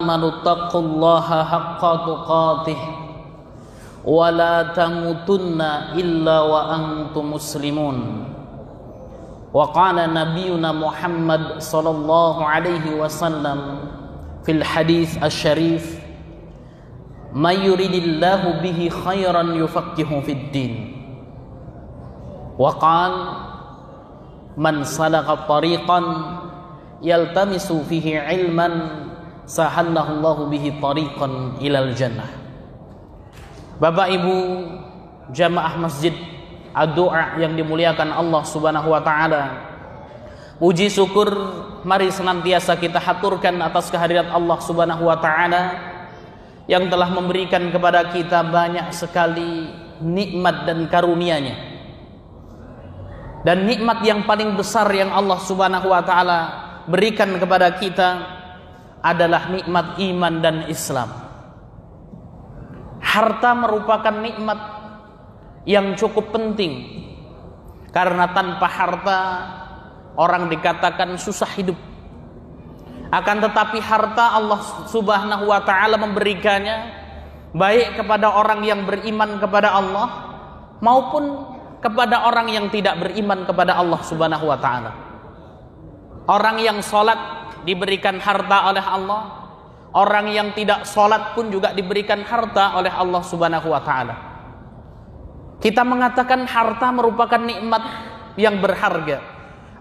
amanu taqullaha haqqa tuqatih wa la tamutunna illa wa antum muslimun. Wa qala nabiyuna Muhammad sallallahu alaihi wasallam fil hadits asy-syarif, may yuridillahu bihi khairan yufaqihu fid din. Wa qala man salaka tariqan yaltamisu fihi ilman sahallahu Allahu bihi tariqan ilal jannah. Bapak Ibu jamaah masjid Ad-Du'a yang dimuliakan Allah Subhanahu wa taala, puji syukur mari senantiasa kita haturkan atas kehadirat Allah Subhanahu wa taala yang telah memberikan kepada kita banyak sekali nikmat dan karunia-Nya. Dan nikmat yang paling besar yang Allah Subhanahu wa taala berikan kepada kita adalah nikmat iman dan Islam. Harta merupakan nikmat yang cukup penting, karena tanpa harta orang dikatakan susah hidup. Akan tetapi harta Allah Subhanahu wa taala memberikannya baik kepada orang yang beriman kepada Allah maupun kepada orang yang tidak beriman kepada Allah Subhanahu wa taala. Orang yang sholat diberikan harta oleh Allah, orang yang tidak sholat pun juga diberikan harta oleh Allah Subhanahu wa taala. Kita mengatakan harta merupakan nikmat yang berharga,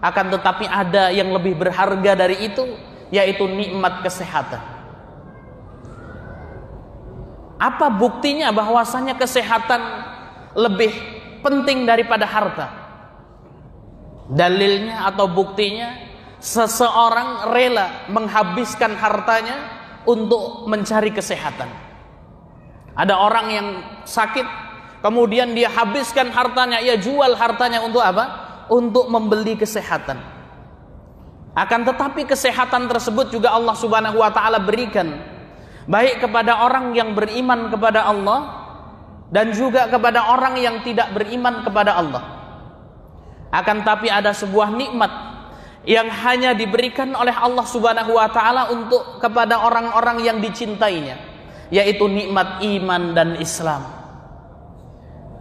akan tetapi ada yang lebih berharga dari itu, yaitu nikmat kesehatan. Apa buktinya bahwasanya kesehatan lebih penting daripada harta? Dalilnya atau buktinya, seseorang rela menghabiskan hartanya untuk mencari kesehatan. Ada orang yang sakit, kemudian dia habiskan hartanya, ia jual hartanya untuk apa? Untuk membeli kesehatan. Akan tetapi kesehatan tersebut juga Allah Subhanahu wa taala berikan baik kepada orang yang beriman kepada Allah dan juga kepada orang yang tidak beriman kepada Allah. Akan tetapi ada sebuah nikmat yang hanya diberikan oleh Allah Subhanahu wa taala untuk kepada orang-orang yang dicintainya, yaitu nikmat iman dan Islam.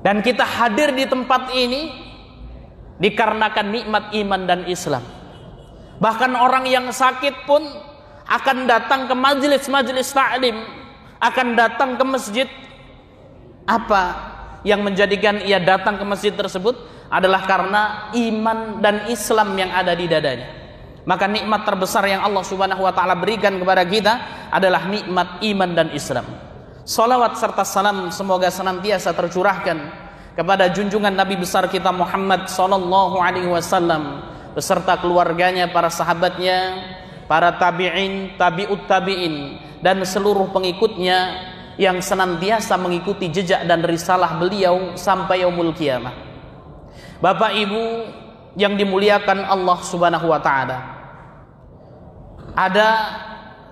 Dan kita hadir di tempat ini dikarenakan nikmat iman dan Islam. Bahkan orang yang sakit pun akan datang ke majelis-majelis ta'lim, akan datang ke masjid. Apa yang menjadikan ia datang ke masjid tersebut adalah karena iman dan Islam yang ada di dadanya. Maka nikmat terbesar yang Allah Subhanahu wa taala berikan kepada kita adalah nikmat iman dan Islam. Salawat serta salam semoga senantiasa tercurahkan kepada junjungan Nabi besar kita Muhammad sallallahu alaihi wasallam beserta keluarganya, para sahabatnya, para tabi'in, tabi'ut tabi'in dan seluruh pengikutnya yang senantiasa mengikuti jejak dan risalah beliau sampai yaumul qiyamah. Bapak Ibu yang dimuliakan Allah Subhanahu wa taala, ada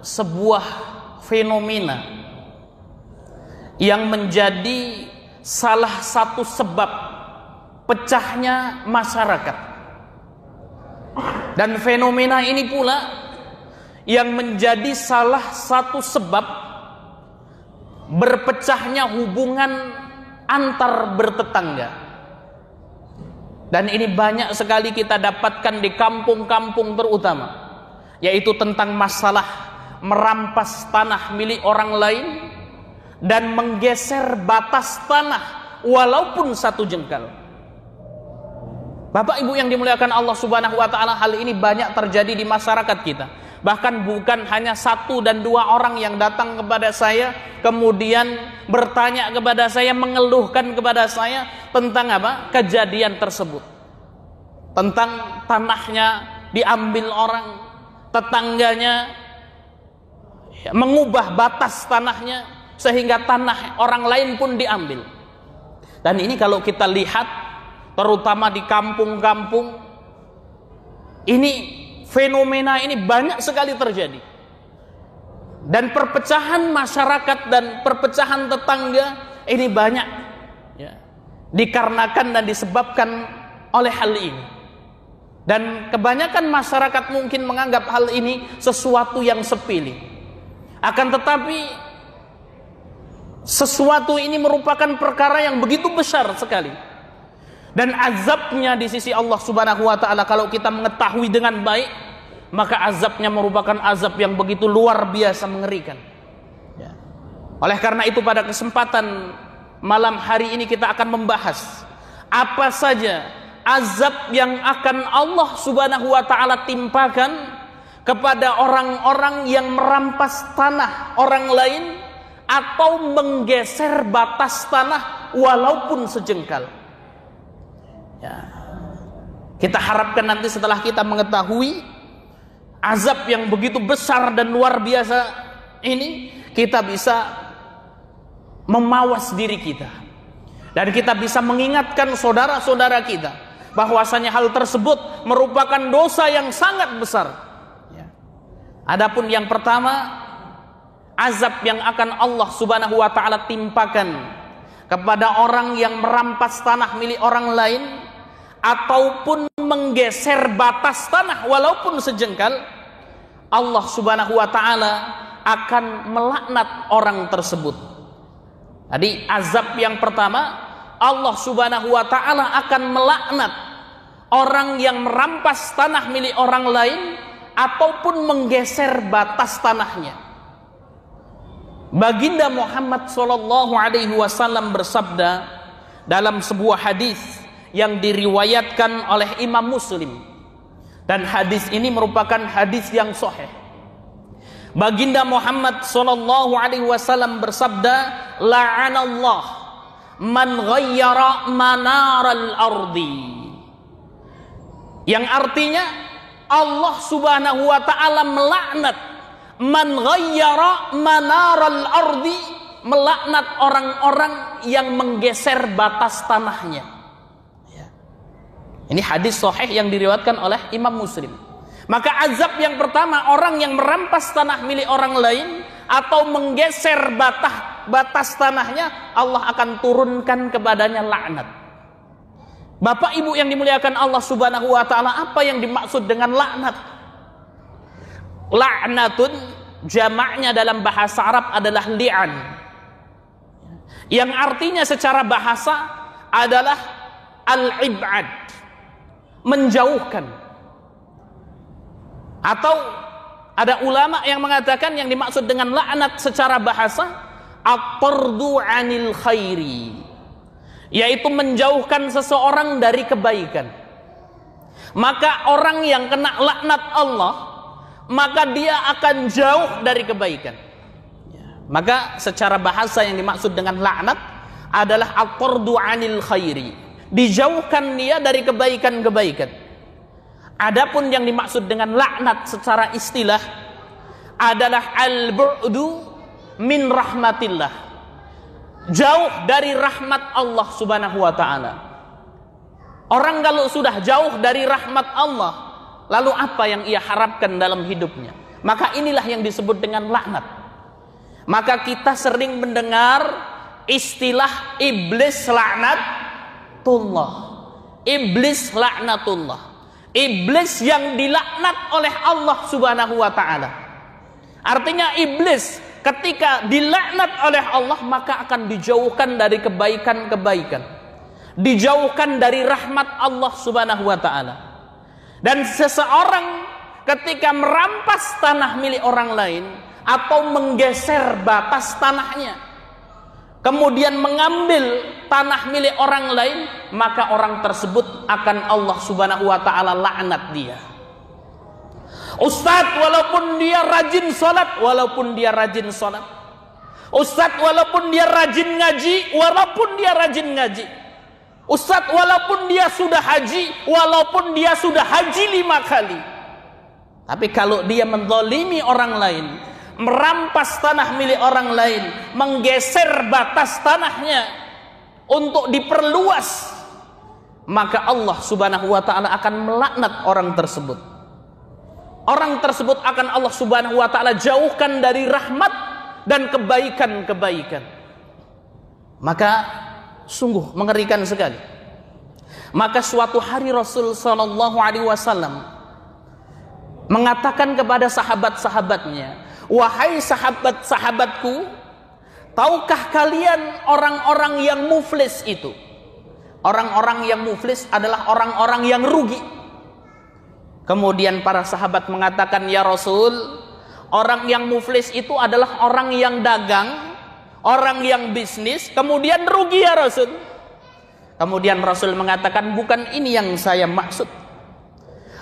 sebuah fenomena yang menjadi salah satu sebab pecahnya masyarakat. Dan fenomena ini pula yang menjadi salah satu sebab berpecahnya hubungan antar bertetangga. Dan ini banyak sekali kita dapatkan di kampung-kampung terutama, yaitu tentang masalah merampas tanah milik orang lain dan menggeser batas tanah walaupun satu jengkal. Bapak Ibu yang dimuliakan Allah Subhanahu wa taala, hal ini banyak terjadi di masyarakat kita. Bahkan bukan hanya satu dan dua orang yang datang kepada saya kemudian bertanya kepada saya, mengeluhkan kepada saya tentang apa? Kejadian tersebut. Tentang tanahnya diambil orang, tetangganya mengubah batas tanahnya sehingga tanah orang lain pun diambil. Dan ini kalau kita lihat terutama di kampung-kampung, ini fenomena ini banyak sekali terjadi. Dan perpecahan masyarakat dan perpecahan tetangga ini banyak ya, dikarenakan dan disebabkan oleh hal ini. Dan kebanyakan masyarakat mungkin menganggap hal ini sesuatu yang sepele. Akan tetapi sesuatu ini merupakan perkara yang begitu besar sekali, dan azabnya di sisi Allah Subhanahu wa taala kalau kita mengetahui dengan baik, maka azabnya merupakan azab yang begitu luar biasa mengerikan. Ya. Oleh karena itu pada kesempatan malam hari ini kita akan membahas apa saja azab yang akan Allah Subhanahu wa taala timpakan kepada orang-orang yang merampas tanah orang lain atau menggeser batas tanah walaupun sejengkal. Ya. Kita harapkan nanti setelah kita mengetahui azab yang begitu besar dan luar biasa ini, kita bisa memawas diri kita, dan kita bisa mengingatkan saudara-saudara kita bahwasanya hal tersebut merupakan dosa yang sangat besar. Ya. Adapun yang pertama, azab yang akan Allah Subhanahu wa taala timpakan kepada orang yang merampas tanah milik orang lain ataupun menggeser batas tanah walaupun sejengkal, Allah Subhanahu wa taala akan melaknat orang tersebut. Jadi azab yang pertama, Allah Subhanahu wa taala akan melaknat orang yang merampas tanah milik orang lain ataupun menggeser batas tanahnya. Baginda Muhammad sallallahu alaihi wasallam bersabda dalam sebuah hadis yang diriwayatkan oleh Imam Muslim, dan hadis ini merupakan hadis yang sahih. Baginda Muhammad sallallahu alaihi wasallam bersabda, la'anallah man ghayyara manaral ardi, yang artinya Allah Subhanahu wa taala melaknat man ghayyara manaral ardi, melaknat orang-orang yang menggeser batas tanahnya. Ya. Ini hadis sahih yang diriwayatkan oleh Imam Muslim. Maka azab yang pertama, orang yang merampas tanah milik orang lain atau menggeser batas tanahnya, Allah akan turunkan kepadanya laknat. Bapak Ibu yang dimuliakan Allah Subhanahu wa taala, apa yang dimaksud dengan laknat? Laknatun jamaknya dalam bahasa Arab adalah li'an, yang artinya secara bahasa adalah al-ib'ad, menjauhkan. Atau ada ulama yang mengatakan yang dimaksud dengan laknat secara bahasa at-tardu 'anil khairi, yaitu menjauhkan seseorang dari kebaikan. Maka orang yang kena laknat Allah, maka dia akan jauh dari kebaikan. Maka secara bahasa yang dimaksud dengan laknat adalah at-tardu 'anil khairi, dijauhkan dia dari kebaikan-kebaikan. Adapun yang dimaksud dengan laknat secara istilah adalah al-bu'du min rahmatillah, jauh dari rahmat Allah Subhanahu wa taala. Orang kalau sudah jauh dari rahmat Allah, lalu apa yang ia harapkan dalam hidupnya? Maka inilah yang disebut dengan laknat. Maka kita sering mendengar istilah iblis laknatullah. Iblis laknatullah. Iblis yang dilaknat oleh Allah Subhanahu wa taala. Artinya iblis ketika dilaknat oleh Allah maka akan dijauhkan dari kebaikan-kebaikan, dijauhkan dari rahmat Allah Subhanahu wa taala. Dan seseorang ketika merampas tanah milik orang lain atau menggeser batas tanahnya, kemudian mengambil tanah milik orang lain, maka orang tersebut akan Allah Subhanahu wa taala laknat dia. Ustadz walaupun dia rajin sholat, walaupun dia rajin sholat. Ustadz walaupun dia rajin ngaji, walaupun dia rajin ngaji. Ustadz walaupun dia sudah haji, walaupun dia sudah haji 5 kali. Tapi kalau dia menzalimi orang lain, merampas tanah milik orang lain, menggeser batas tanahnya untuk diperluas, maka Allah Subhanahu wa taala akan melaknat orang tersebut. Orang tersebut akan Allah Subhanahu wa taala jauhkan dari rahmat dan kebaikan-kebaikan. Maka sungguh mengerikan sekali. Maka suatu hari Rasul sallallahu alaihi wasallam mengatakan kepada sahabat-sahabatnya, Wahai sahabat-sahabatku, tahukah kalian orang-orang yang muflis itu? Orang-orang yang muflis adalah orang-orang yang rugi. Kemudian para sahabat mengatakan, ya Rasul, orang yang muflis itu adalah orang yang dagang, orang yang bisnis, kemudian rugi ya Rasul. Kemudian Rasul mengatakan, bukan ini yang saya maksud.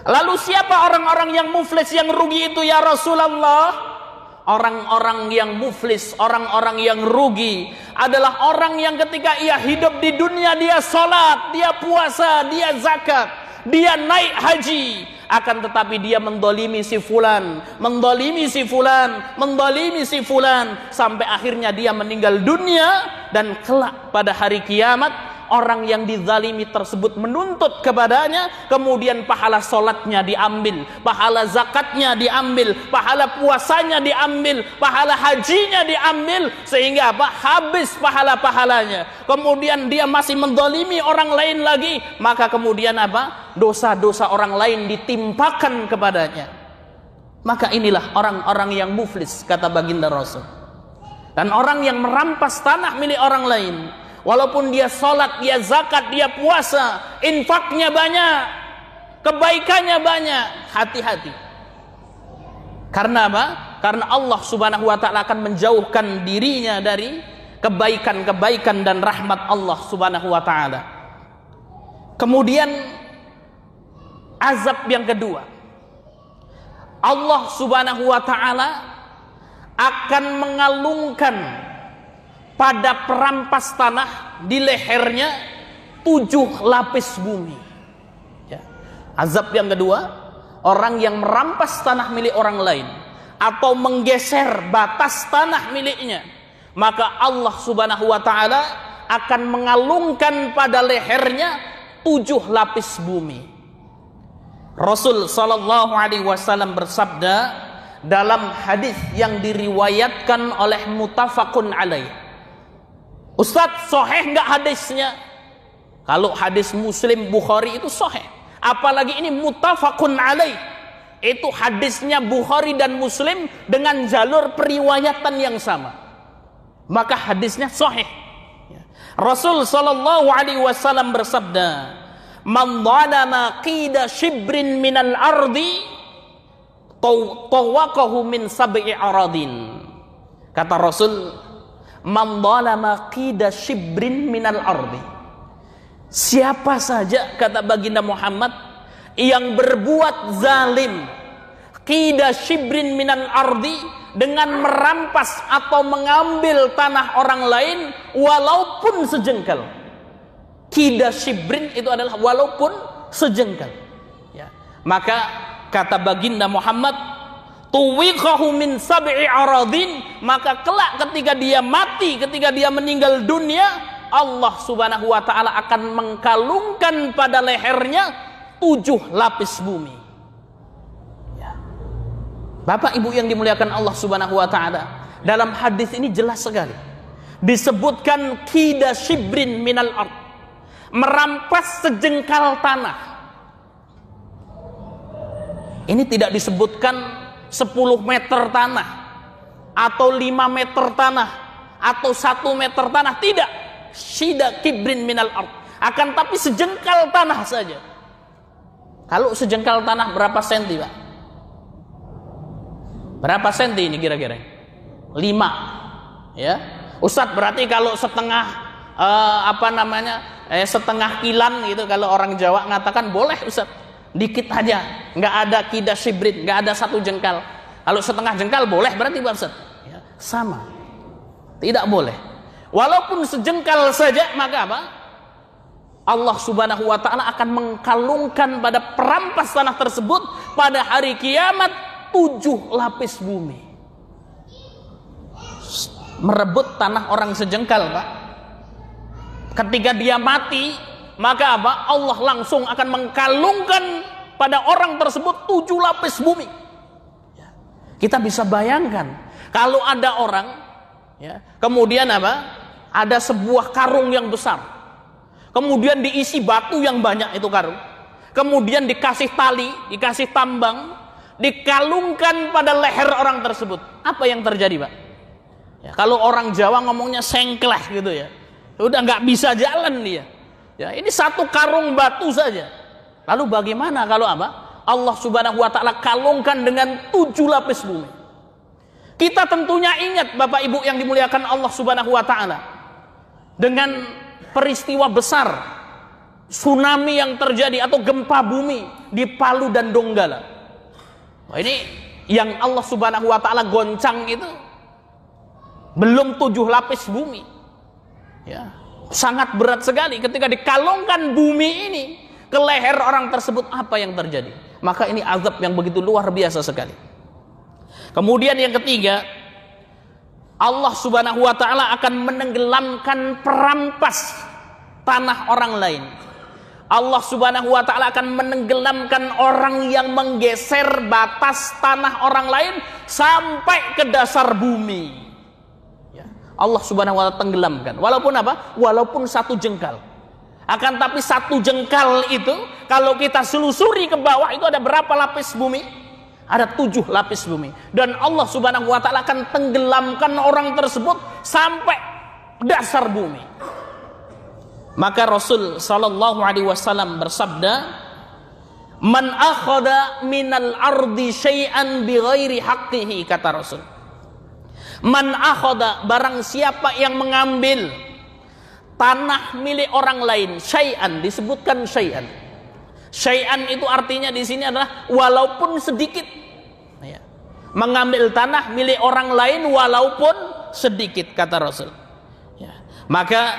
Lalu siapa orang-orang yang muflis yang rugi itu ya Rasulullah? Orang-orang yang muflis, orang-orang yang rugi adalah orang yang ketika ia hidup di dunia, dia sholat, dia puasa, dia zakat, dia naik haji, akan tetapi dia mendolimi si fulan, mendolimi si fulan, mendolimi si fulan, sampai akhirnya dia meninggal dunia. Dan kelak pada hari kiamat, orang yang dizalimi tersebut menuntut kepadanya, kemudian pahala sholatnya diambil, pahala zakatnya diambil, pahala puasanya diambil, pahala hajinya diambil, sehingga apa? Habis pahala-pahalanya. Kemudian dia masih mendolimi orang lain lagi, maka kemudian apa? Dosa-dosa orang lain ditimpakan kepadanya. Maka inilah orang-orang yang muflis, kata baginda Rasul. Dan orang yang merampas tanah milik orang lain, walaupun dia sholat, dia zakat, dia puasa, infaknya banyak, kebaikannya banyak, hati-hati. Karena apa? Karena Allah subhanahu wa ta'ala akan menjauhkan dirinya dari kebaikan-kebaikan dan rahmat Allah subhanahu wa ta'ala. Kemudian azab yang kedua, Allah subhanahu wa ta'ala akan mengalungkan pada perampas tanah di lehernya 7 lapis bumi. Ya. Azab yang kedua, orang yang merampas tanah milik orang lain atau menggeser batas tanah miliknya, maka Allah subhanahu wa ta'ala akan mengalungkan pada lehernya 7 lapis bumi. Rasul sallallahu alaihi wasallam bersabda dalam hadis yang diriwayatkan oleh muttafaqun alaih. Ustaz, sahih enggak hadisnya? Kalau hadis Muslim, Bukhari itu sahih. Apalagi ini muttafaqun alaih. Itu hadisnya Bukhari dan Muslim dengan jalur periwayatan yang sama. Maka hadisnya sahih. Rasul sallallahu alaihi wasallam bersabda, "Man dhalama qida shibrin minal ardi tawaqahu min sab'i aradin." Kata Rasul, "Man dhalama qida shibrin minal ardi." Siapa saja, kata baginda Muhammad, yang berbuat zalim qida shibrin minal ardi, dengan merampas atau mengambil tanah orang lain walaupun sejengkal. Qida shibrin itu adalah walaupun sejengkal. Ya. Maka kata baginda Muhammad, tuwiqahu min sab'i aradin, maka kelak ketika dia mati, ketika dia meninggal dunia, Allah subhanahu wa ta'ala akan mengkalungkan pada lehernya 7 lapis bumi. Ya. Bapak ibu yang dimuliakan Allah subhanahu wa ta'ala, dalam hadis ini jelas sekali disebutkan qida shibrin minal ard, merampas sejengkal tanah. Ini tidak disebutkan 10 meter tanah atau 5 meter tanah atau 1 meter tanah, tidak. Shida kibrin minal ard, akan tapi sejengkal tanah saja. Kalau sejengkal tanah berapa senti, Pak? Berapa senti ini kira-kira? 5. Ya. Ustadz, berarti kalau setengah setengah kilan gitu, kalau orang Jawa ngatakan boleh Ustadz, dikit aja, nggak ada qida shibrin, nggak ada 1 jengkal. Kalau setengah jengkal boleh berarti Pak Ustadz? Ya, sama, tidak boleh. Walaupun sejengkal saja, maka apa? Allah subhanahu wa ta'ala akan mengkalungkan pada perampas tanah tersebut pada hari kiamat 7 lapis bumi. Merebut tanah orang sejengkal, Pak. Ketika dia mati, maka apa? Allah langsung akan mengkalungkan pada orang tersebut 7 lapis bumi. Ya. Kita bisa bayangkan kalau ada orang, ya, kemudian apa? Ada sebuah karung yang besar, kemudian diisi batu yang banyak itu karung, kemudian dikasih tali, dikasih tambang, dikalungkan pada leher orang tersebut, apa yang terjadi, Pak? Ya, kalau orang Jawa ngomongnya sengkleh gitu ya, udah nggak bisa jalan dia. Ya, ini satu karung batu saja. Lalu bagaimana kalau apa? Allah Subhanahu wa taala kalungkan dengan 7 lapis bumi. Kita tentunya ingat Bapak Ibu yang dimuliakan Allah Subhanahu wa taala dengan peristiwa besar tsunami yang terjadi atau gempa bumi di Palu dan Donggala. Nah, ini yang Allah Subhanahu wa taala goncang itu belum 7 lapis bumi. Ya, sangat berat sekali ketika dikalungkan bumi ini ke leher orang tersebut, apa yang terjadi? Maka ini azab yang begitu luar biasa sekali. Kemudian yang ketiga, Allah Subhanahu wa taala akan menenggelamkan perampas tanah orang lain. Allah Subhanahu wa taala akan menenggelamkan orang yang menggeser batas tanah orang lain sampai ke dasar bumi. Ya, Allah Subhanahu wa taala tenggelamkan. Walaupun apa? Walaupun 1 jengkal. Akan tapi 1 jengkal itu kalau kita selusuri ke bawah itu ada berapa lapis bumi? Ada 7 lapis bumi. Dan Allah Subhanahu wa taala akan tenggelamkan orang tersebut sampai dasar bumi. Maka Rasul sallallahu alaihi wasallam bersabda, "Man akhadha minal ardi syai'an bighairi haqqihi," kata Rasul. Man akhadha, barang siapa yang mengambil tanah milik orang lain, syai'an, disebutkan syai'an. Syai'an itu artinya di sini adalah walaupun sedikit. Ya. Mengambil tanah milik orang lain walaupun sedikit, kata Rasul. Ya. Maka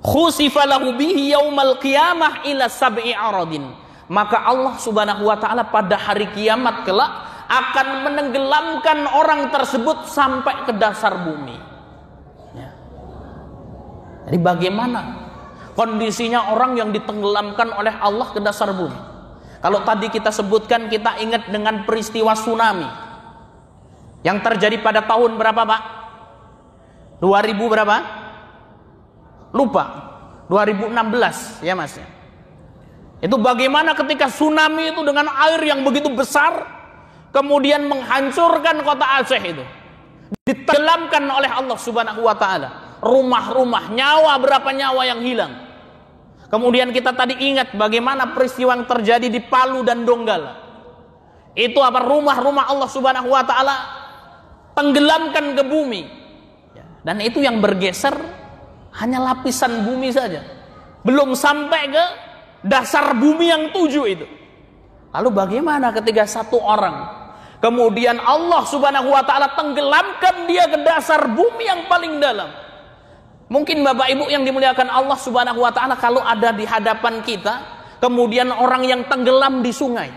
khusifa lahu bihi yaumal qiyamah ila sab'i aradin. Maka Allah Subhanahu wa taala pada hari kiamat kelak akan menenggelamkan orang tersebut sampai ke dasar bumi. Ya. Jadi bagaimana kondisinya orang yang ditenggelamkan oleh Allah ke dasar bumi? Kalau tadi kita sebutkan, kita ingat dengan peristiwa tsunami yang terjadi pada tahun berapa, Pak? 2000 berapa? Lupa. 2016 ya Mas. Itu bagaimana ketika tsunami itu dengan air yang begitu besar kemudian menghancurkan kota Aceh itu. Ditenggelamkan oleh Allah Subhanahu wa taala. Rumah-rumah, nyawa, berapa nyawa yang hilang. Kemudian kita tadi ingat bagaimana peristiwa yang terjadi di Palu dan Donggala. Itu apa? Rumah-rumah Allah Subhanahu wa taala tenggelamkan ke bumi. Dan itu yang bergeser hanya lapisan bumi saja. Belum sampai ke dasar bumi yang 7 itu. Lalu bagaimana ketika 1 orang kemudian Allah Subhanahu wa taala tenggelamkan dia ke dasar bumi yang paling dalam? Mungkin Bapak Ibu yang dimuliakan Allah Subhanahu wa taala, kalau ada di hadapan kita kemudian orang yang tenggelam di sungai,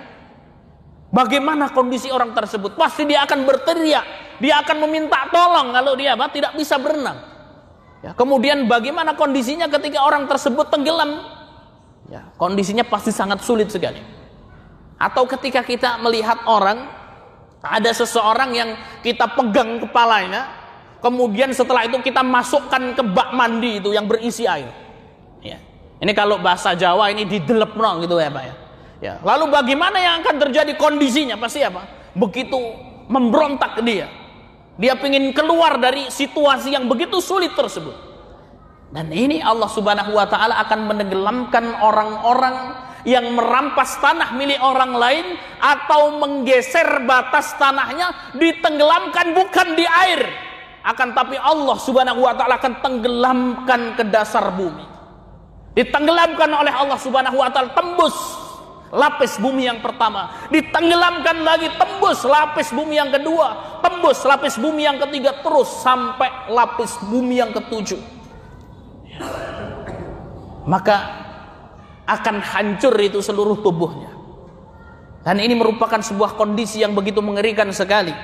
bagaimana kondisi orang tersebut? Pasti dia akan berteriak, dia akan meminta tolong kalau dia tidak bisa berenang. Ya, kemudian bagaimana kondisinya ketika orang tersebut tenggelam? Ya, kondisinya pasti sangat sulit sekali. Atau ketika kita melihat orang, ada seseorang yang kita pegang kepalanya, kemudian setelah itu kita masukkan ke bak mandi itu yang berisi air. Ya. Ini kalau bahasa Jawa ini didelepno gitu ya Pak ya. Ya. Lalu bagaimana yang akan terjadi kondisinya? Pasti apa? Begitu memberontak dia. Dia ingin keluar dari situasi yang begitu sulit tersebut. Dan ini Allah Subhanahu wa taala akan menenggelamkan orang-orang yang merampas tanah milik orang lain atau menggeser batas tanahnya, ditenggelamkan bukan di air. Akan tapi Allah Subhanahu wa taala akan tenggelamkan ke dasar bumi. Ditenggelamkan oleh Allah Subhanahu wa taala, tembus lapis bumi yang pertama, ditenggelamkan lagi, tembus lapis bumi yang kedua, tembus lapis bumi yang ketiga, terus sampai lapis bumi yang ke-7. Maka akan hancur itu seluruh tubuhnya. Dan ini merupakan sebuah kondisi yang begitu mengerikan sekali.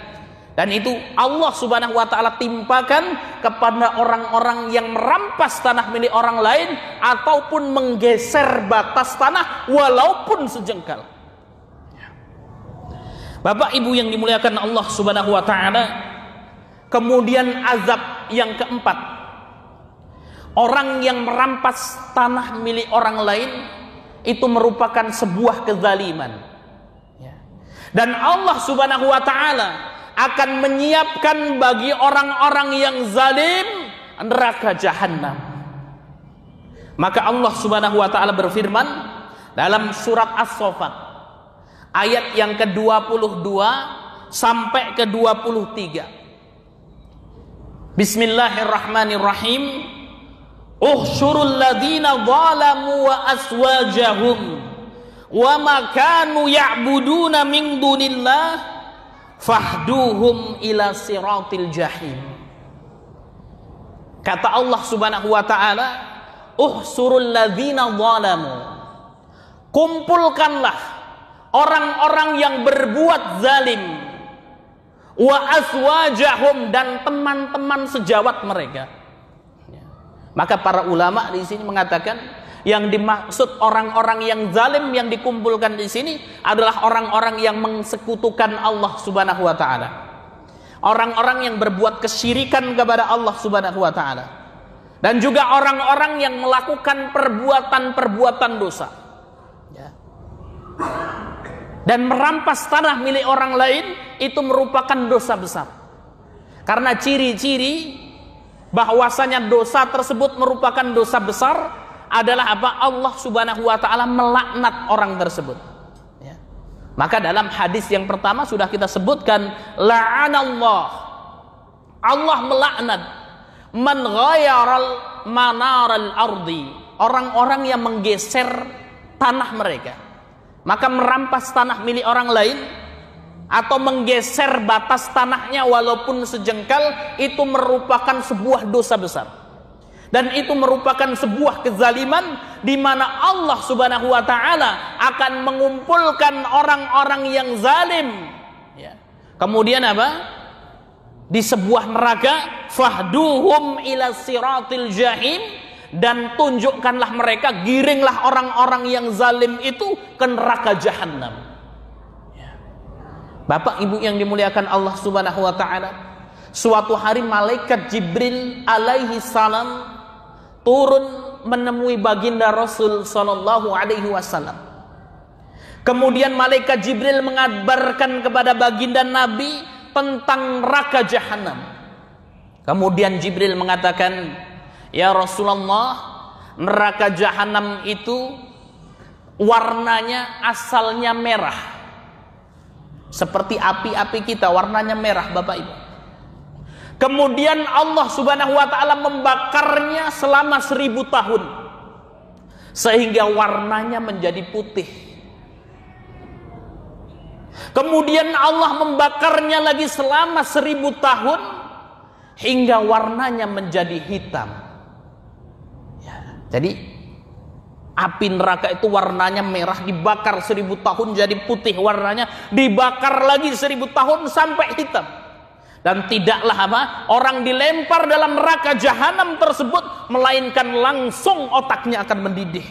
Dan itu Allah Subhanahu wa taala timpakan kepada orang-orang yang merampas tanah milik orang lain ataupun menggeser batas tanah walaupun sejengkal. Bapak Ibu yang dimuliakan Allah Subhanahu wa taala, kemudian azab yang keempat, orang yang merampas tanah milik orang lain itu merupakan sebuah kezaliman. Dan Allah Subhanahu wa taala akan menyiapkan bagi orang-orang yang zalim neraka jahanam. Maka Allah Subhanahu wa taala berfirman dalam surat As-Saffat ayat yang ke-22 sampai ke-23. Bismillahirrahmanirrahim. Uhsyurul ladzina zalamu wa aswajahum wa ma kanu ya'buduna min dunillah fahduhum ila siratil jahim. Kata Allah Subhanahu wa taala, uhsyurul ladzina zalamu, kumpulkanlah orang-orang yang berbuat zalim, wa aswajahum, dan teman-teman sejawat mereka. Maka para ulama di sini mengatakan yang dimaksud orang-orang yang zalim yang dikumpulkan di sini adalah orang-orang yang mensekutukan Allah Subhanahu wa taala. Orang-orang yang berbuat kesyirikan kepada Allah Subhanahu wa taala. Dan juga orang-orang yang melakukan perbuatan-perbuatan dosa. Ya. Dan merampas tanah milik orang lain itu merupakan dosa besar. Karena ciri-ciri bahwasanya dosa tersebut merupakan dosa besar adalah apa? Allah Subhanahu wa taala melaknat orang tersebut. Ya. Maka dalam hadis yang pertama sudah kita sebutkan, la'anallah, Allah melaknat man ghayaral manaral ardi, orang-orang yang menggeser tanah mereka. Maka merampas tanah milik orang lain atau menggeser batas tanahnya walaupun sejengkal, itu merupakan sebuah dosa besar. Dan itu merupakan sebuah kezaliman di mana Allah Subhanahu wa taala akan mengumpulkan orang-orang yang zalim. Ya. Kemudian apa? Di sebuah neraka, fahduhum ila siratil jahim, dan tunjukkanlah mereka, giringlah orang-orang yang zalim itu ke neraka jahanam. Bapak Ibu yang dimuliakan Allah Subhanahu wa taala, suatu hari malaikat Jibril alaihi salam turun menemui baginda Rasul sallallahu alaihi wasallam. Kemudian malaikat Jibril mengabarkan kepada baginda Nabi tentang neraka jahanam. Kemudian Jibril mengatakan, "Ya Rasulullah, neraka jahanam itu warnanya asalnya merah. Seperti api-api kita, warnanya merah, Bapak Ibu. Kemudian Allah Subhanahu wa taala membakarnya selama 1000 tahun sehingga warnanya menjadi putih. Kemudian Allah membakarnya lagi selama 1000 tahun hingga warnanya menjadi hitam." Ya, jadi api neraka itu warnanya merah, dibakar 1000 tahun jadi putih warnanya, dibakar lagi 1000 tahun sampai hitam. Dan tidaklah apa? Orang dilempar dalam neraka jahanam tersebut melainkan langsung otaknya akan mendidih.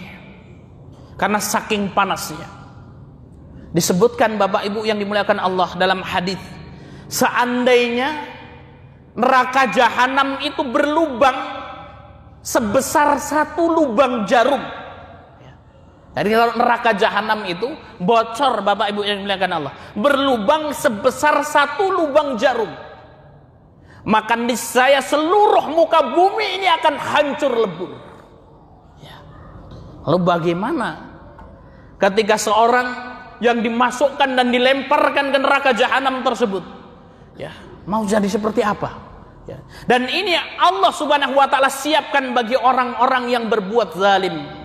Karena saking panasnya. Disebutkan Bapak Ibu yang dimuliakan Allah dalam hadis, seandainya neraka jahanam itu berlubang sebesar 1 lubang jarum. Jadi kalau neraka jahanam itu bocor, Bapak Ibu yang dimuliakan Allah, berlubang sebesar 1 lubang jarum, maka niscaya seluruh muka bumi ini akan hancur lebur. Ya. Lalu bagaimana ketika seorang yang dimasukkan dan dilemparkan ke neraka jahanam tersebut? Ya, mau jadi seperti apa? Ya. Dan ini Allah Subhanahu wa taala siapkan bagi orang-orang yang berbuat zalim.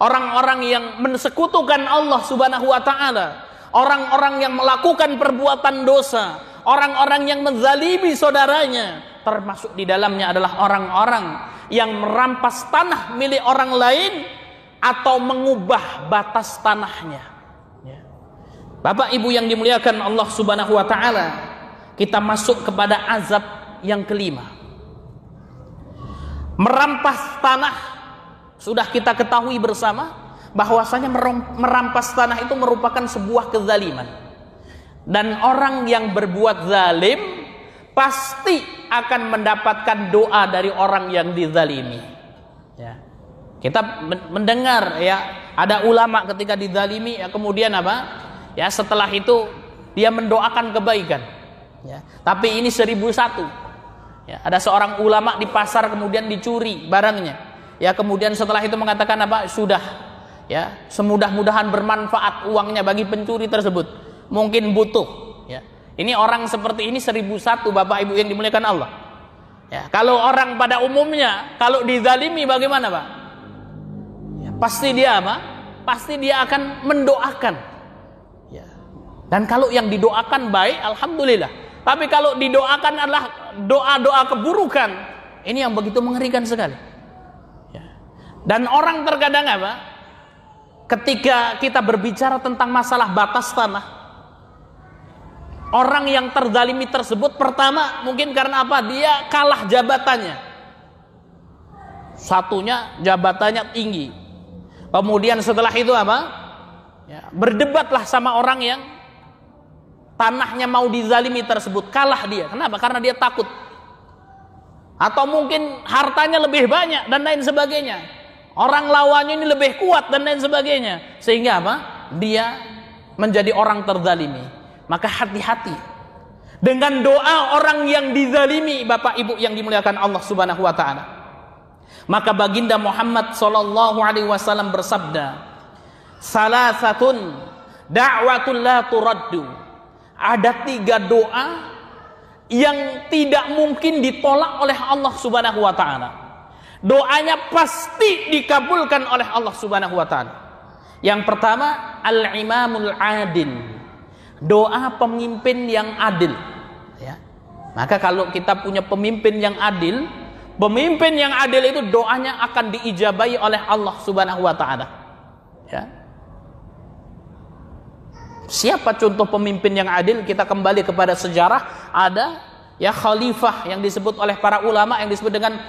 Orang-orang yang mensekutukan Allah Subhanahu wa taala, orang-orang yang melakukan perbuatan dosa, orang-orang yang menzalimi saudaranya, termasuk di dalamnya adalah orang-orang yang merampas tanah milik orang lain atau mengubah batas tanahnya. Ya. Bapak Ibu yang dimuliakan Allah Subhanahu wa taala, kita masuk kepada azab yang kelima. Merampas tanah. Sudah kita ketahui bersama bahwasanya merampas tanah itu merupakan sebuah kezaliman. Dan orang yang berbuat zalim pasti akan mendapatkan doa dari orang yang dizalimi. Ya. Kita mendengar ya, ada ulama ketika dizalimi ya, kemudian apa? Ya, setelah itu dia mendoakan kebaikan. Ya. Tapi ini 1001. Ya. Ada seorang ulama di pasar kemudian dicuri barangnya. Ya, kemudian setelah itu mengatakan apa? Sudah. Ya, semudah-mudahan bermanfaat uangnya bagi pencuri tersebut. Mungkin butuh. Ya. Ini orang seperti ini 1001, Bapak Ibu yang dimuliakan Allah. Ya, kalau orang pada umumnya kalau dizalimi bagaimana, Pak? Ya, pasti dia apa? Pasti dia akan mendoakan. Ya. Dan kalau yang didoakan baik, alhamdulillah. Tapi kalau didoakan adalah doa-doa keburukan, ini yang begitu mengerikan sekali. Ya. Dan orang terkadang apa? Ketika kita berbicara tentang masalah batas tanah, orang yang terzalimi tersebut pertama mungkin karena apa? Dia kalah jabatannya. Satunya jabatannya tinggi. Kemudian setelah itu apa? Ya, berdebatlah sama orang yang tanahnya mau dizalimi tersebut. Kalah dia. Kenapa? Karena dia takut. Atau mungkin hartanya lebih banyak dan lain sebagainya. Orang lawannya ini lebih kuat dan lain sebagainya. Sehingga apa? Dia menjadi orang terzalimi. Maka hati-hati dengan doa orang yang dizalimi, Bapak Ibu yang dimuliakan Allah Subhanahu wa taala. Maka baginda Muhammad sallallahu alaihi wasallam bersabda, "Salasatun da'watul la turaddu." Ada 3 doa yang tidak mungkin ditolak oleh Allah Subhanahu wa taala. Doanya pasti dikabulkan oleh Allah Subhanahu wa taala. Yang pertama, al-imamul adil. Doa pemimpin yang adil. Ya. Maka kalau kita punya pemimpin yang adil itu doanya akan diijabahi oleh Allah Subhanahu wa taala. Ya. Siapa contoh pemimpin yang adil? Kita kembali kepada sejarah. Ada ya khalifah yang disebut oleh para ulama yang disebut dengan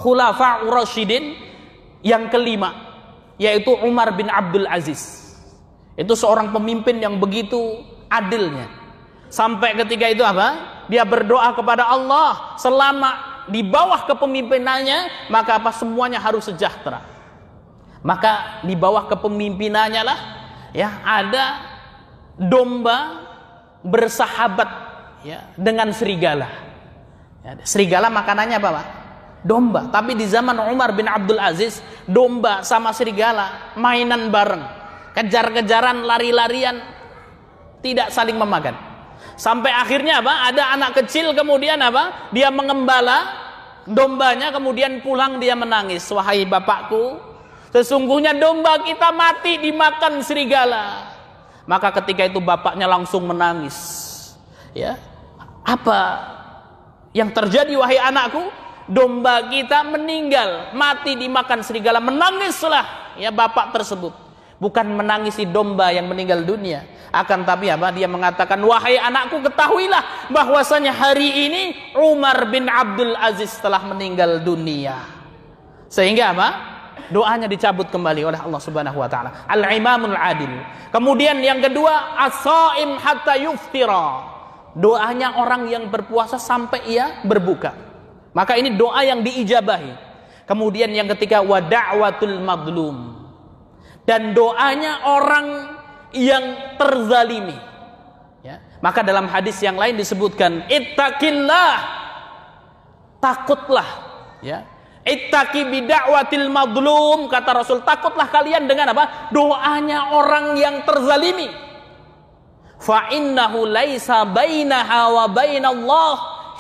khulafa'ur rasyidin yang kelima, yaitu Umar bin Abdul Aziz. Itu seorang pemimpin yang begitu adilnya. Sampai ketika itu apa? Dia berdoa kepada Allah, selama di bawah kepemimpinannya, maka apa? Semuanya harus sejahtera. Maka di bawah kepemimpinannya lah ya ada domba bersahabat ya dengan serigala. Ya, serigala makanannya apa, Pak? Domba. Tapi di zaman Umar bin Abdul Aziz, domba sama serigala mainan bareng. Kejar-kejaran, lari-larian, tidak saling memakan. Sampai akhirnya apa? Ada anak kecil kemudian apa? Dia mengembala dombanya, kemudian pulang dia menangis. Wahai bapakku, sesungguhnya domba kita mati dimakan serigala. Maka ketika itu bapaknya langsung menangis. Ya, apa yang terjadi wahai anakku? Domba kita meninggal, mati dimakan serigala. Menangislah ya bapak tersebut. Bukan menangisi domba yang meninggal dunia, akan tapi apa? Dia mengatakan, wahai anakku, ketahuilah bahwasanya hari ini Umar bin Abdul Aziz telah meninggal dunia. Sehingga apa? Doanya dicabut kembali oleh Allah Subhanahu wa taala. Al-imamul adil. Kemudian yang kedua, as-shaim hatta yuftira. Doanya orang yang berpuasa sampai ia berbuka. Maka ini doa yang diijabahi. Kemudian yang ketiga, wa da'watul madlum. Dan doanya orang yang terzalimi. Ya. Maka dalam hadis yang lain disebutkan, ittaqillah, takutlah. Ya. Ittaqi bida'watil madlum, kata Rasul, takutlah kalian dengan apa? Doanya orang yang terzalimi. Fa innahu laisa bainaha wa bainallah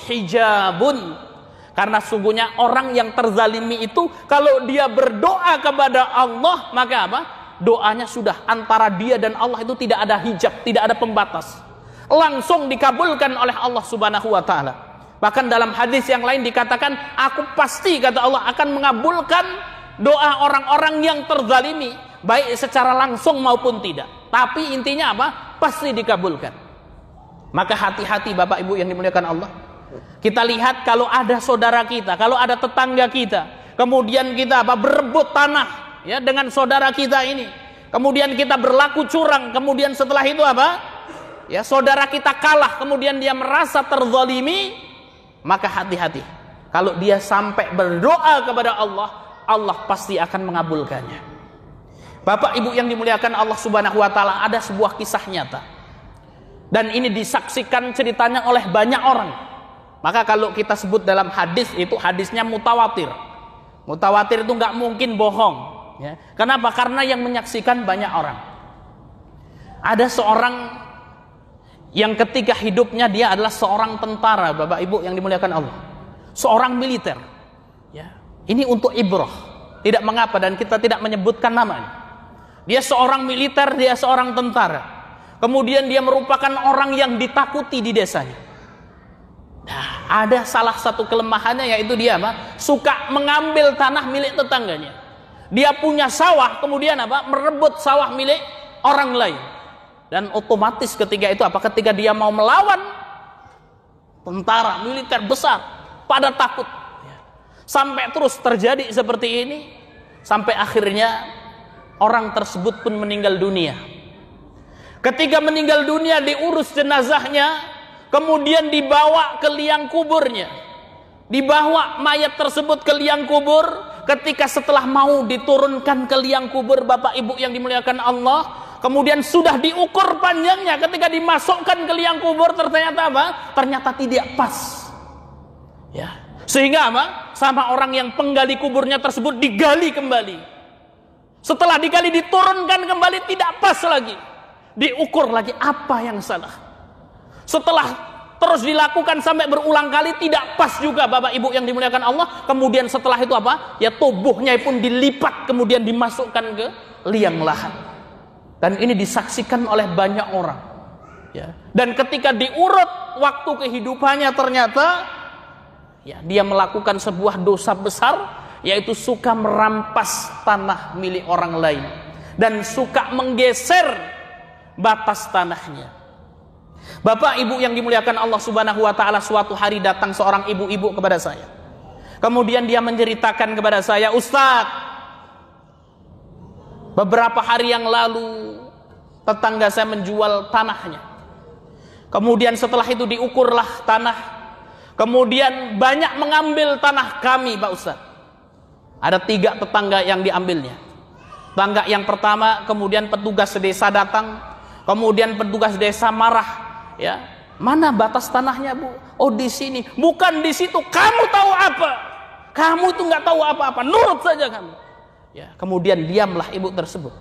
hijabun. Karena sungguhnya orang yang terzalimi itu kalau dia berdoa kepada Allah, maka apa? Doanya sudah antara dia dan Allah itu tidak ada hijab, tidak ada pembatas. Langsung dikabulkan oleh Allah Subhanahu wa taala. Bahkan dalam hadis yang lain dikatakan, aku pasti, kata Allah, akan mengabulkan doa orang-orang yang terzalimi, baik secara langsung maupun tidak. Tapi intinya apa? Pasti dikabulkan. Maka hati-hati Bapak Ibu yang dimuliakan Allah. Kita lihat kalau ada saudara kita, kalau ada tetangga kita, kemudian kita apa? Berebut tanah ya dengan saudara kita ini. Kemudian kita berlaku curang, kemudian setelah itu apa? Ya, saudara kita kalah, kemudian dia merasa terzalimi, maka hati-hati. Kalau dia sampai berdoa kepada Allah, Allah pasti akan mengabulkannya. Bapak Ibu yang dimuliakan Allah Subhanahu wa taala, ada sebuah kisah nyata. Dan ini disaksikan ceritanya oleh banyak orang. Maka kalau kita sebut dalam hadis itu hadisnya mutawatir. Mutawatir itu nggak mungkin bohong. Ya. Kenapa? Karena yang menyaksikan banyak orang. Ada seorang yang ketika hidupnya dia adalah seorang tentara, Bapak Ibu yang dimuliakan Allah. Seorang militer. Ya. Ini untuk ibrah. Tidak mengapa dan kita tidak menyebutkan namanya. Dia seorang militer, dia seorang tentara. Kemudian dia merupakan orang yang ditakuti di desanya. Nah, ada salah satu kelemahannya yaitu dia suka mengambil tanah milik tetangganya. Dia punya sawah, kemudian merebut sawah milik orang lain. Dan otomatis ketika itu ketika dia mau melawan tentara militer besar, pada takut. Sampai terus terjadi seperti ini, sampai akhirnya orang tersebut pun meninggal dunia. Ketika meninggal dunia, diurus jenazahnya, kemudian dibawa ke liang kuburnya. Dibawa mayat tersebut ke liang kubur. Ketika setelah mau diturunkan ke liang kubur, Bapak Ibu yang dimuliakan Allah, kemudian sudah diukur panjangnya. Ketika dimasukkan ke liang kubur, ternyata ternyata tidak pas. Ya. Sehingga sama orang yang penggali kuburnya tersebut digali kembali. Setelah digali diturunkan kembali, tidak pas lagi. Diukur lagi apa yang salah. Setelah terus dilakukan sampai berulang kali, tidak pas juga Bapak Ibu yang dimuliakan Allah. Kemudian setelah itu ya tubuhnya pun dilipat kemudian dimasukkan ke liang lahat. Dan ini disaksikan oleh banyak orang. Ya. Dan ketika diurut waktu kehidupannya, ternyata dia melakukan sebuah dosa besar, yaitu suka merampas tanah milik orang lain dan suka menggeser batas tanahnya. Bapak Ibu yang dimuliakan Allah Subhanahu wa taala, suatu hari datang seorang ibu-ibu kepada saya. Kemudian dia menceritakan kepada saya, "Ustaz, beberapa hari yang lalu tetangga saya menjual tanahnya. Kemudian setelah itu diukurlah tanah. Kemudian banyak mengambil tanah kami, Pak Ustaz. Ada 3 tetangga yang diambilnya. Tetangga yang pertama, kemudian petugas desa datang, kemudian petugas desa marah, ya. Mana batas tanahnya, Bu? Oh, di sini. Bukan di situ. Kamu tahu apa? Kamu itu nggak tahu apa-apa. Nurut saja kamu. Ya, kemudian diamlah ibu tersebut.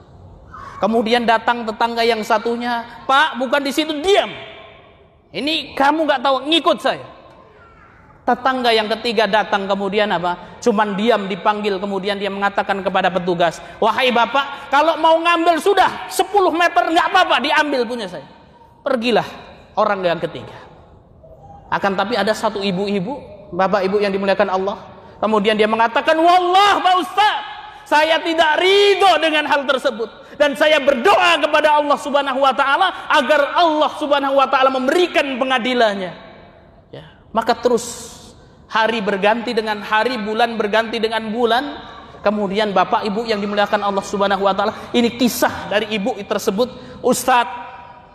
Kemudian datang tetangga yang satunya, Pak, bukan di situ, diam. Ini kamu nggak tahu, ngikut saya. Tetangga yang ketiga datang, kemudian cuman diam, dipanggil, kemudian dia mengatakan kepada petugas, wahai bapak, kalau mau ngambil sudah 10 meter nggak apa-apa, diambil punya saya. Pergilah orang yang ketiga. Akan tapi ada satu ibu-ibu, bapak ibu yang dimuliakan Allah, kemudian dia mengatakan, wallah Pak Ustaz, saya tidak ridho dengan hal tersebut, dan saya berdoa kepada Allah Subhanahu wa taala agar Allah Subhanahu wa taala memberikan pengadilannya. Maka terus hari berganti dengan hari, bulan berganti dengan bulan. Kemudian bapak ibu yang dimuliakan Allah Subhanahu wa taala, ini kisah dari ibu tersebut. Ustadz,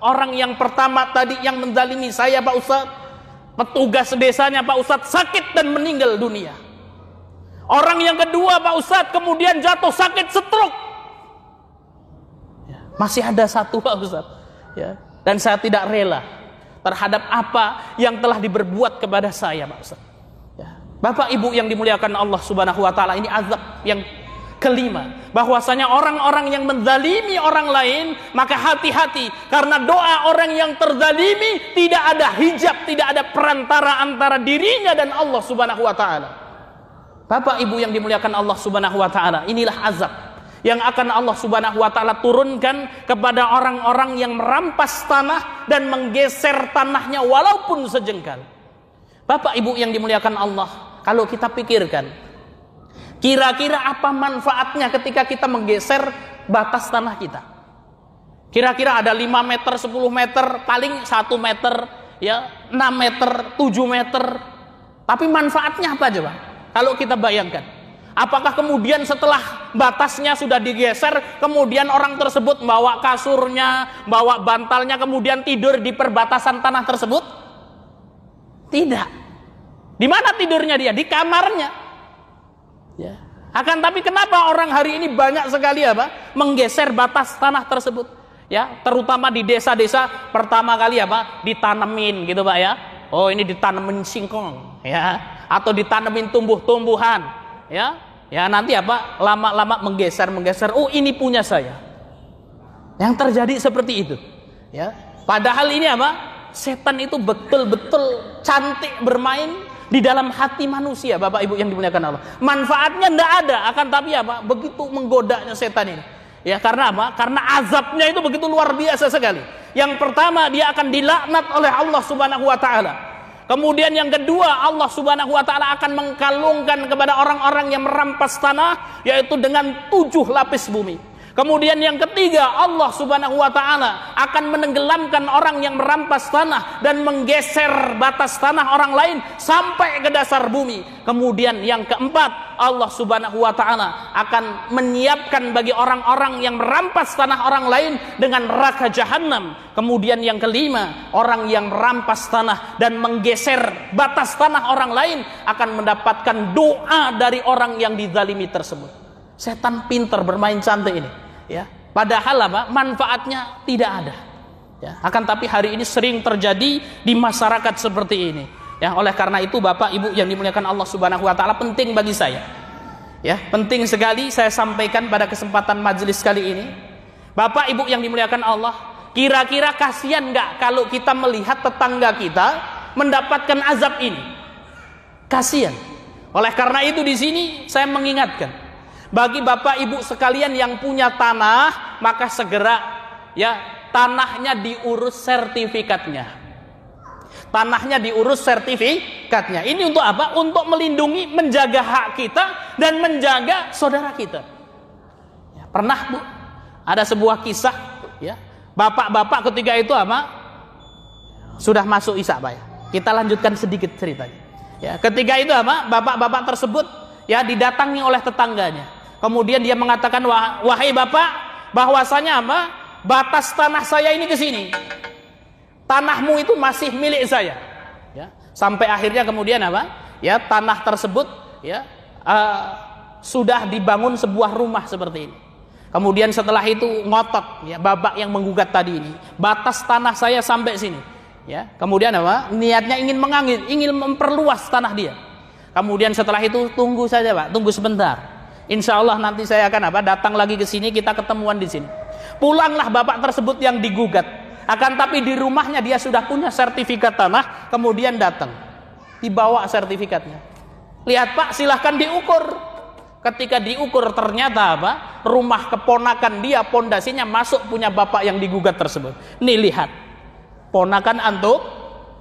orang yang pertama tadi yang menzalimi saya Pak Ustadz, petugas desanya Pak Ustadz, sakit dan meninggal dunia. Orang yang kedua Pak Ustadz kemudian jatuh sakit stroke. Masih ada satu Pak Ustadz, dan saya tidak rela terhadap apa yang telah diberbuat kepada saya, Pak Ustaz. Bapak Ibu yang dimuliakan Allah Subhanahu wa taala, ini azab yang kelima, bahwasanya orang-orang yang menzalimi orang lain, maka hati-hati, karena doa orang yang terzalimi tidak ada hijab, tidak ada perantara antara dirinya dan Allah Subhanahu wa taala. Bapak Ibu yang dimuliakan Allah Subhanahu wa taala, inilah azab yang akan Allah Subhanahu wa taala turunkan kepada orang-orang yang merampas tanah dan menggeser tanahnya walaupun sejengkal. Bapak Ibu yang dimuliakan Allah, kalau kita pikirkan, kira-kira apa manfaatnya ketika kita menggeser batas tanah kita? Kira-kira ada 5 meter, 10 meter, paling 1 meter, 6 meter, 7 meter. Tapi manfaatnya apa coba? Kalau kita bayangkan, apakah kemudian setelah batasnya sudah digeser, kemudian orang tersebut bawa kasurnya, bawa bantalnya, kemudian tidur di perbatasan tanah tersebut? Tidak. Di mana tidurnya dia? Di kamarnya. Akan tapi kenapa orang hari ini banyak sekali menggeser batas tanah tersebut. Ya, terutama di desa-desa pertama kali apa? Ditanemin gitu Pak ya. Oh, ini ditanemin singkong ya, atau ditanemin tumbuh-tumbuhan ya. Ya nanti apa? Lama-lama menggeser. Oh, ini punya saya. Yang terjadi seperti itu. Ya. Padahal ini apa? Setan itu betul-betul cantik bermain di dalam hati manusia, Bapak Ibu yang dimuliakan Allah. Manfaatnya tidak ada, akan tapi apa? Begitu menggodanya setan ini. Ya, karena apa? Karena azabnya itu begitu luar biasa sekali. Yang pertama, dia akan dilaknat oleh Allah Subhanahu wa taala. Kemudian yang kedua, Allah Subhanahu wa taala akan mengkalungkan kepada orang-orang yang merampas tanah, yaitu dengan 7 lapis bumi. Kemudian yang ketiga, Allah Subhanahu wa taala akan menenggelamkan orang yang merampas tanah dan menggeser batas tanah orang lain sampai ke dasar bumi. Kemudian yang keempat, Allah Subhanahu wa taala akan menyiapkan bagi orang-orang yang merampas tanah orang lain dengan neraka jahanam. Kemudian yang kelima, orang yang merampas tanah dan menggeser batas tanah orang lain akan mendapatkan doa dari orang yang dizalimi tersebut. Setan pintar bermain cantik ini. Ya, padahal apa? Manfaatnya tidak ada. Ya, akan tapi hari ini sering terjadi di masyarakat seperti ini. Ya, oleh karena itu Bapak Ibu yang dimuliakan Allah Subhanahu wa taala, penting bagi saya. Ya, penting sekali saya sampaikan pada kesempatan majelis kali ini. Bapak Ibu yang dimuliakan Allah, kira-kira kasihan enggak kalau kita melihat tetangga kita mendapatkan azab ini? Kasihan. Oleh karena itu di sini saya mengingatkan, bagi Bapak Ibu sekalian yang punya tanah, maka segera ya tanahnya diurus sertifikatnya. Tanahnya diurus sertifikatnya. Ini untuk apa? Untuk melindungi, menjaga hak kita dan menjaga saudara kita. Ya, pernah Bu, ada sebuah kisah ya. Bapak-bapak ketika itu apa? Sudah masuk isya Pak ya. Kita lanjutkan sedikit ceritanya. Ya, ketika itu apa? Bapak-bapak tersebut ya didatangi oleh tetangganya. Kemudian dia mengatakan, wahai bapak, bahwasanya apa? Batas tanah saya ini ke sini. Tanahmu itu masih milik saya. Ya. Sampai akhirnya kemudian apa? Ya, tanah tersebut ya sudah dibangun sebuah rumah seperti ini. Kemudian setelah itu ngotot ya bapak yang menggugat tadi ini. Batas tanah saya sampai sini. Ya. Kemudian apa? Niatnya ingin memperluas tanah dia. Kemudian setelah itu tunggu saja Pak, tunggu sebentar. Insya Allah nanti saya akan apa? Datang lagi ke sini, kita ketemuan di sini. Pulanglah bapak tersebut yang digugat. Akan tapi di rumahnya dia sudah punya sertifikat tanah, kemudian datang, dibawa sertifikatnya. Lihat Pak, silahkan diukur. Ketika diukur ternyata apa? Rumah keponakan dia, pondasinya masuk punya bapak yang digugat tersebut. Nih lihat, ponakan antum,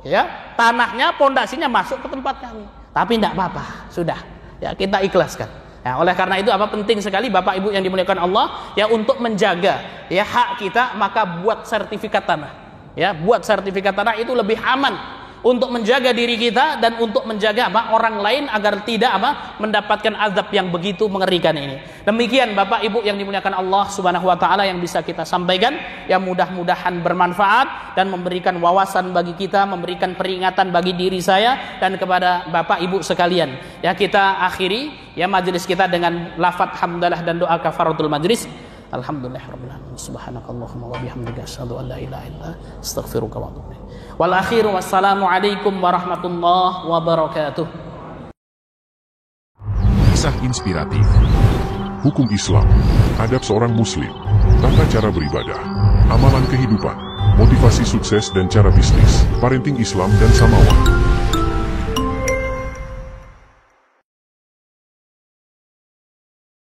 ya tanahnya, pondasinya masuk ke tempat kami. Tapi tidak apa-apa, sudah. Ya kita ikhlaskan. Ya, oleh karena itu apa penting sekali Bapak Ibu yang dimuliakan Allah ya untuk menjaga ya hak kita, maka buat sertifikat tanah. Ya, buat sertifikat tanah itu lebih aman untuk menjaga diri kita dan untuk menjaga apa orang lain agar tidak apa mendapatkan azab yang begitu mengerikan ini. Demikian Bapak Ibu yang dimuliakan Allah Subhanahu wa taala yang bisa kita sampaikan, yang mudah-mudahan bermanfaat dan memberikan wawasan bagi kita, memberikan peringatan bagi diri saya dan kepada Bapak Ibu sekalian. Ya, kita akhiri ya majelis kita dengan lafaz hamdalah dan doa kafaratul majlis. Alhamdulillahirabbil alamin. Subhanakallahumma wa bihamdika asyhadu an la ilaha illa anta astaghfiruka wa atubu ilaik. Wal akhiru wassalamu alaikum warahmatullahi wabarakatuh. Kisah inspiratif, hukum Islam, adab seorang muslim, tata cara beribadah, amalan kehidupan, motivasi sukses dan cara bisnis, parenting Islam dan samawa.